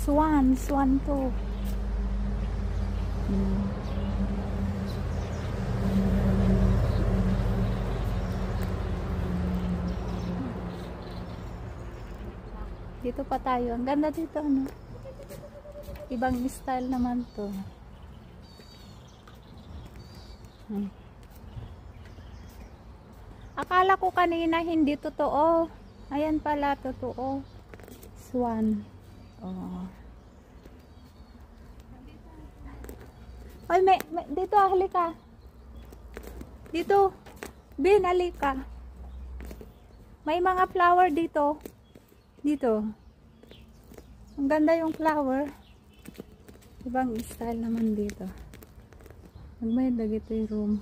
Swan to. Dito pa tayo. Ang ganda dito, ano? Ibang style naman to. Akala ko kanina hindi totoo. Ayan pala, totoo. Swan. Oh. Ay, dito, halika. Dito. Bin, halika. May mga flower dito. Dito. Ang ganda yung flower. Ibang style naman dito. May dagito yung room.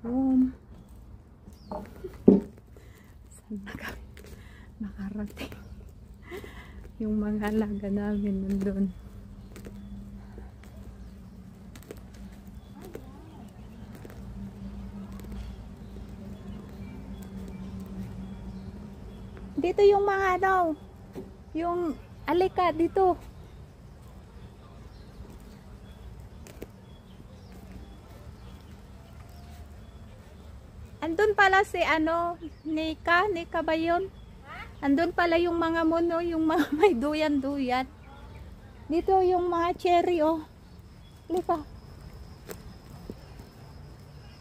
Room. Saan na kami nakarating? Yung mga alaga namin nandun. Dito yung mga ano, yung alika dito. Andun pala si ano, Nika ba yun? Andun pala yung mga mono, yung mga may duyan-duyan. Dito yung mga cherry, oh. Alika.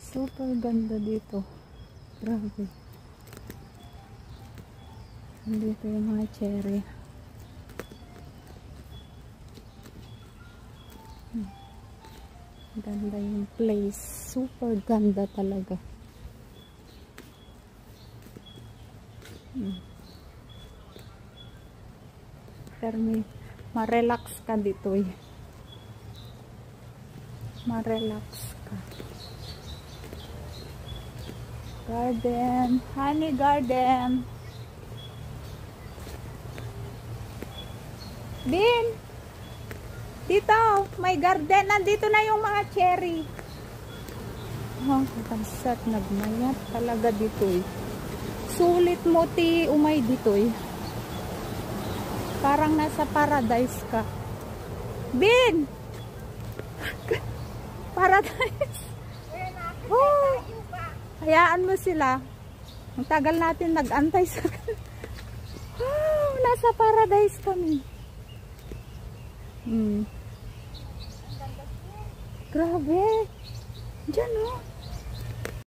Super ganda dito. Grabe. Dito yung mga cherry. Ganda yung place. Super ganda talaga. Pero may ma-relax ka dito eh. Ma-relax ka. Garden. Honey garden. Bin! Dito! May garden. Nandito na yung mga cherry. Oh, kansat. Nagmayat talaga dito eh. Sulit mo ti umay dito eh. Parang nasa paradise ka. Bin! Paradise. Oh, hayaan mo sila. Ang tagal natin nag-antay sa oh, nasa paradise kami. Grabe. Diyan oh.